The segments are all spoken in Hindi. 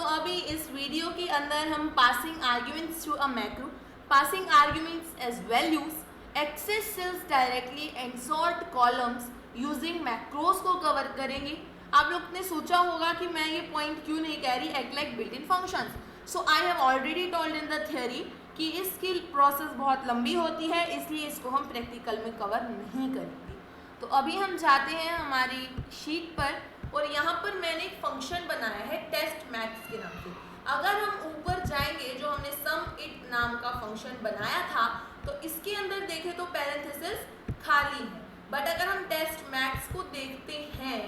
अभी इस वीडियो के अंदर हम passing arguments to a macro, passing arguments as values, access cells directly and sort columns using macros को कवर करेंगे। आप लोग ने सोचा होगा कि मैं ये पॉइंट क्यों नहीं कह रही, act like built in functions. So I have already told in the theory कि इसकी प्रोसेस बहुत लंबी होती है, इसलिए इसको हम प्रैक्टिकल में कवर नहीं करेंगे। तो अभी हम जाते हैं हमारी शीट पर और यहाँ पर मैंने एक फंक्शन बनाया है टेस्ट मैक्स के नाम से। अगर हम ऊपर जाएंगे, जो हमने सम इट नाम का फंक्शन बनाया था, तो इसके अंदर देखें तो पैरेंथेसिस खाली है, बट अगर हम टेस्ट मैक्स को देखते हैं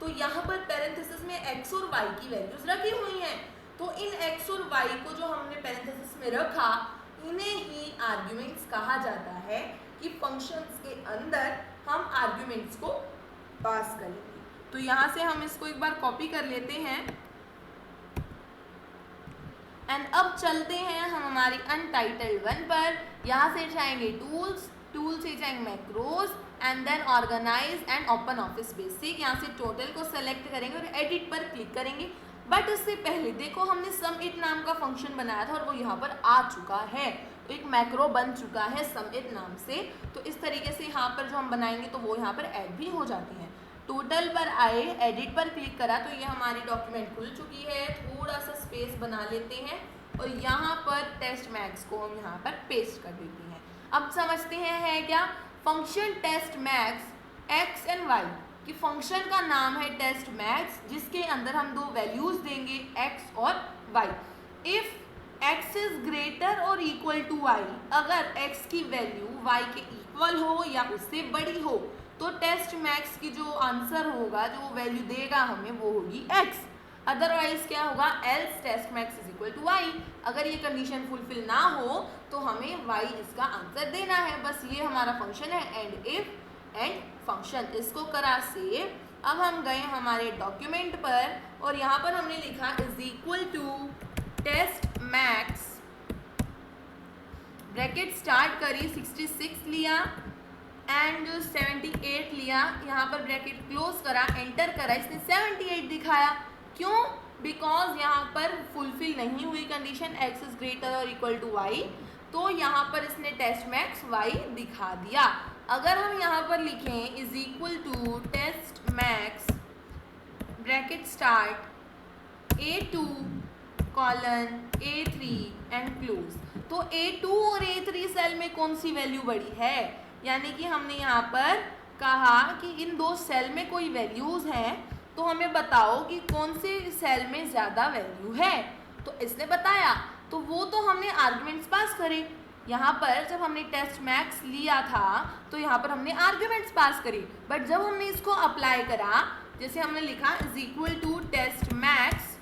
तो यहाँ पर पैरेंथेसिस में x और y की वैल्यूज रखी हुई हैं। तो इन x और y को जो हमने पैरेंथेसिस में रखा, इन्हें ही आर्ग्यूमेंट्स कहा जाता है कि फंक्शंस के अंदर हम आर्ग्यूमेंट्स को पास करेंगे। तो यहाँ से हम इसको एक बार कॉपी कर लेते हैं एंड अब चलते हैं हम हमारी अनटाइटल्ड वन पर। यहाँ से जाएंगे टूल्स, टूल से जाएंगे macros and then organise and open office basic. यहाँ से टोटल को सेलेक्ट करेंगे और एडिट पर क्लिक करेंगे। बट इससे पहले देखो, हमने सम इट नाम का फंक्शन बनाया था और वो यहाँ पर आ चुका है, तो एक मैक्रो बन चुका है सम इट नाम से। तो इस तरीके से यहाँ पर जो हम बनाएंगे तो वो यहाँ पर ऐड भी हो जाती हैं। टोटल पर आए, एडिट पर क्लिक करा तो ये हमारी डॉक्यूमेंट खुल चुकी है। थोड़ा सा स्पेस बना लेते हैं और यहाँ पर टेस्ट मैक्स को हम यहाँ पर पेस्ट कर देते हैं। अब समझते हैं है क्या function test max x and y कि फंक्शन का नाम है टेस्ट मैक्स, जिसके अंदर हम दो वैल्यूज देंगे x और y। If x is greater और इक्वल टू y, अगर x की वैल्यू y के इक्वल हो या उससे बड़ी हो तो टेस्ट मैक्स की जो आंसर होगा, जो वैल्यू देगा हमें, वो होगी x। अदरवाइज क्या होगा, else test max is equal to y। अगर ये कंडीशन फुलफिल ना हो तो हमें y इसका आंसर देना है। बस ये हमारा फंक्शन है एंड इफ एंड फंक्शन। इसको करा सेव। अब हम गए हमारे डॉक्यूमेंट पर और यहाँ पर हमने लिखा is equal to test max, bracket start करी, 66 लिया एंड 78 लिया, यहाँ पर ब्रैकेट क्लोज करा, एंटर करा, इसने 78 दिखाया। क्यों? बिकॉज यहाँ पर फुलफिल नहीं हुई कंडीशन x इज ग्रेटर और इक्वल टू y, तो यहाँ पर इसने टेस्ट मैक्स y दिखा दिया। अगर हम यहाँ पर लिखें is equal to test max, bracket start A2 colon A3 and close, तो A2 और A3 सेल में कौन सी वैल्यू बड़ी है? यानी कि हमने यहाँ पर कहा कि इन दो सेल में कोई वैल्यूज हैं, तो हमें बताओ कि कौन से सेल में ज़्यादा वैल्यू है। तो इसने बताया, तो वो तो हमने आर्ग्यूमेंट्स पास करे। यहाँ पर जब हमने टेस्ट मैक्स लिया था तो यहाँ पर हमने आर्ग्यूमेंट्स पास करी, बट जब हमने इसको अप्लाई करा, जैसे हमने लिखा is equal to test max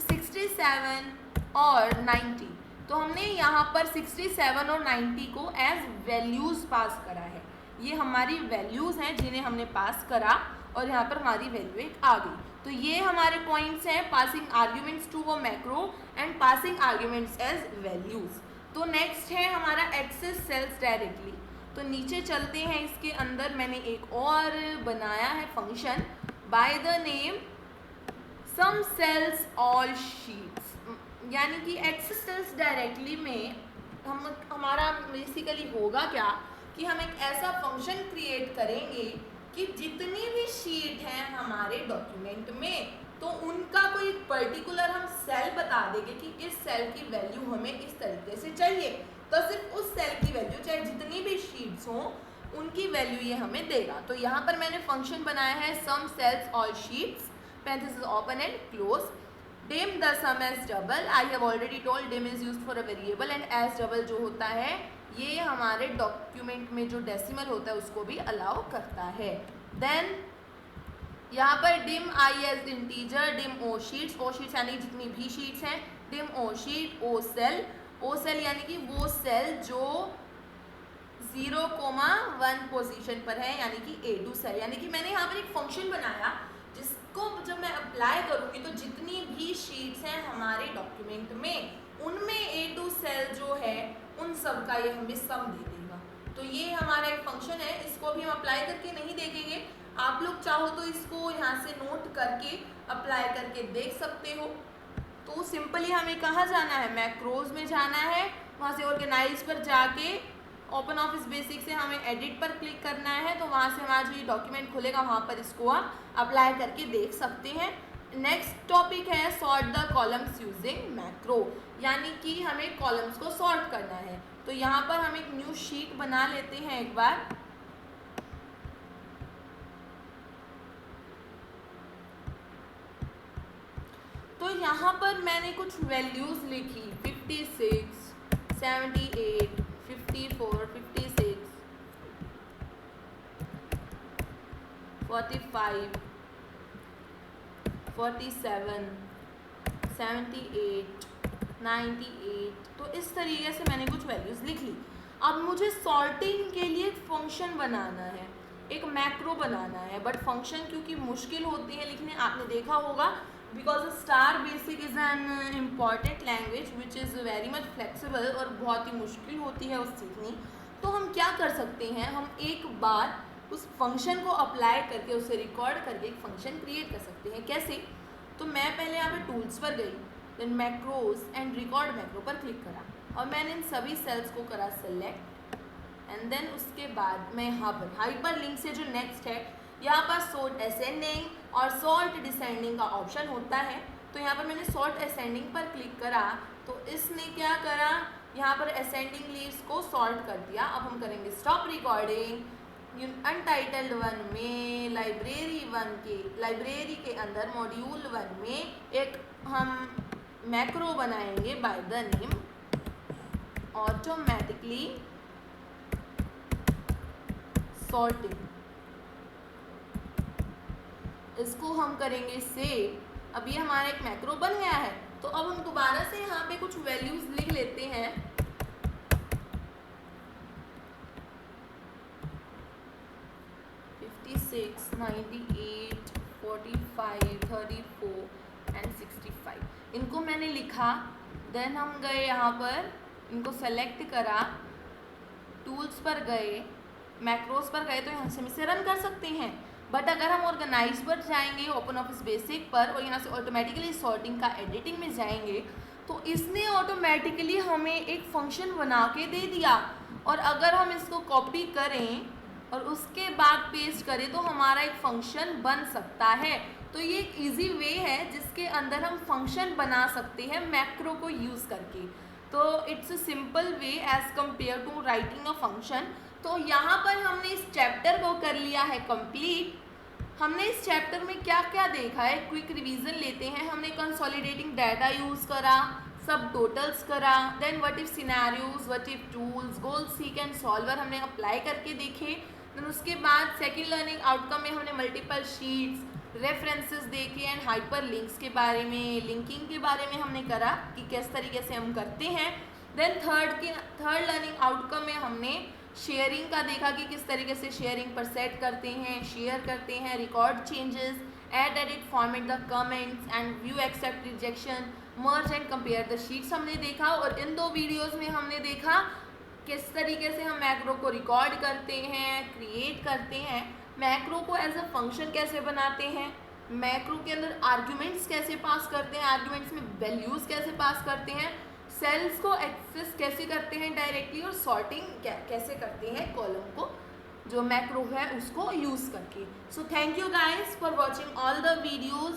67 और 90, तो हमने यहाँ पर 67 और 90 को एज वैल्यूज पास करा है। ये हमारी वैल्यूज हैं जिन्हें हमने पास करा और यहाँ पर हमारी वैल्यू एक आ गई। तो ये हमारे पॉइंट्स हैं पासिंग आर्ग्यूमेंट्स टू वो macro and passing arguments as values. तो नेक्स्ट है हमारा एक्सेस सेल्स डायरेक्टली। तो नीचे चलते हैं, इसके अंदर मैंने एक और बनाया है function by the name sum cells all sheets. यानी कि एक्सेस सेल्स डायरेक्टली में हमारा बेसिकली होगा क्या कि हम एक ऐसा फंक्शन क्रिएट करेंगे कि जितनी भी शीट हैं हमारे डॉक्यूमेंट में, तो उनका कोई पर्टिकुलर हम सेल बता देंगे कि इस सेल की वैल्यू हमें इस तरीके से चाहिए। तो सिर्फ उस सेल की वैल्यू, चाहे जितनी भी शीट्स हों, उनकी वैल्यू ये हमें देगा। तो यहाँ पर मैंने फंक्शन बनाया है sum cells all sheets, parenthesis open and close, dim the sum as double। I have already told dim is used for a variable and as double जो होता है ये हमारे डॉक्यूमेंट में जो डेसिमल होता है उसको भी अलाउ करता है। देन यहाँ पर dim I as integer, dim o sheets, o sheets यानी जितनी भी शीट्स हैं, dim o sheet, o cell यानी कि वो सेल जो 0,1 पोजीशन पर है, यानी कि A2 सेल। यानी कि मैंने यहाँ पर एक फंक्शन बनाया जिसको जब मैं अप्लाई करूँगी तो जितनी भी शीट्स हैं हमारे डॉक्यूमेंट में, उनमें A2 सेल जो है उन सब का ये हमें सम दे देगा। तो ये हमारा एक फंक्शन है, इसको भी हम अप्लाई करके नहीं देखेंगे, आप लोग चाहो तो इसको यहाँ से नोट करके अप्लाई करके देख सकते हो। तो सिंपली हमें कहाँ जाना है, मैक्रोज में जाना है, वहाँ से ऑर्गेनाइज पर जाके ओपन ऑफिस बेसिक से हमें एडिट पर क्लिक करना है, तो वहाँ से हमारा जो ये डॉक्यूमेंट खुलेगा वहाँ पर इसको आप अप्लाई करके देख सकते हैं। नेक्स्ट टॉपिक है sort the columns using macro, यानी कि हमें कॉलम्स को सॉर्ट करना है। तो यहाँ पर हम एक न्यू शीट बना लेते हैं एक बार। तो यहाँ पर मैंने कुछ वैल्यूज़ लिखी 56, 78, 54, 56, 45, 47, 78, 98। तो इस तरीके से मैंने कुछ वैल्यूज़ लिख ली। अब मुझे सॉर्टिंग के लिए एक फंक्शन बनाना है, एक मैक्रो बनाना है, बट फंक्शन क्योंकि मुश्किल होती है लिखने, आपने देखा होगा, because star basic is an important language which is very much flexible और बहुत ही मुश्किल होती है उस सीखनी। तो हम क्या कर सकते हैं, हम एक बार उस फंक्शन को अप्लाई करके उसे रिकॉर्ड करके एक फंक्शन क्रिएट कर सकते हैं। कैसे? तो मैं पहले यहाँ पर टूल्स पर गई, then macros and record macro पर क्लिक करा और मैंने इन सभी सेल्स को करा सेलेक्ट, एंड देन उसके बाद मैं यहाँ पर हाइपर लिंक से जो नेक्स्ट है, यहाँ पर सॉर्ट असेंडिंग और सॉर्ट डिसेंडिंग का ऑप्शन होता है। तो यहाँ पर मैंने सॉर्ट असेंडिंग पर क्लिक करा, तो इसने क्या करा, यहाँ पर असेंडिंग लीव्स को सॉर्ट कर दिया। अब हम करेंगे स्टॉप रिकॉर्डिंग। अनटाइटल्ड 1 में लाइब्रेरी के अंदर मॉड्यूल 1 में एक हम मैक्रो बनाएंगे bye the name automatically sorting. इसको हम करेंगे सेव। अब ये हमारा एक मैक्रो बन गया है। तो अब हम दोबारा से यहाँ पे कुछ वैल्यूज लिख लेते हैं। (56, 98, 45, 34 एंड 65) इनको मैंने लिखा। देन हम गए यहाँ पर, इनको सेलेक्ट करा, टूल्स पर गए, मैक्रोज पर गए, तो यहाँ से हम इसे रन कर सकते हैं। बट अगर हम ऑर्गेनाइज पर जाएंगे ओपन ऑफिस बेसिक पर और यहाँ से ऑटोमेटिकली सॉर्टिंग का एडिटिंग में जाएंगे, तो इसने ऑटोमेटिकली हमें एक फंक्शन बना के दे दिया। और अगर हम इसको कॉपी करें और उसके बाद पेस्ट करें तो हमारा एक फंक्शन बन सकता है। तो ये एक ईजी वे है जिसके अंदर हम फंक्शन बना सकते हैं मैक्रो को यूज़ करके। तो it's a simple way as compare to writing a function. तो यहाँ पर हमने इस चैप्टर को कर लिया है कंप्लीट। हमने इस चैप्टर में क्या क्या देखा है, क्विक रिवीजन लेते हैं। हमने कंसोलिडेटिंग डाटा यूज़ करा, सब टोटल्स करा, then what if scenarios, what if tools, goal seek and solver हमने अप्लाई करके देखे। देन उसके बाद सेकेंड लर्निंग आउटकम में हमने मल्टीपल शीट्स, रेफरेंसेस देखे एंड हाइपर लिंक्स के बारे में, लिंकिंग के बारे में हमने करा कि किस तरीके से हम करते हैं। देन थर्ड लर्निंग आउटकम में हमने शेयरिंग का देखा कि किस तरीके से शेयरिंग पर सेट करते हैं, शेयर करते हैं, record changes, add edit, format the comments and view accept rejection, merge and compare the sheets हमने देखा। और इन दो वीडियोस में हमने देखा किस तरीके से हम मैक्रो को रिकॉर्ड करते हैं, क्रिएट करते हैं, मैक्रो को एज अ फंक्शन कैसे बनाते हैं, मैक्रो के अंदर आर्ग्यूमेंट्स कैसे पास करते हैं, आर्ग्यूमेंट्स में वैल्यूज़ कैसे पास करते हैं, सेल्स को एक्सेस कैसे करते हैं डायरेक्टली, और सॉर्टिंग कैसे करते हैं कॉलम को जो मैक्रो है उसको यूज़ करके। So thank you guys for watching all the videos.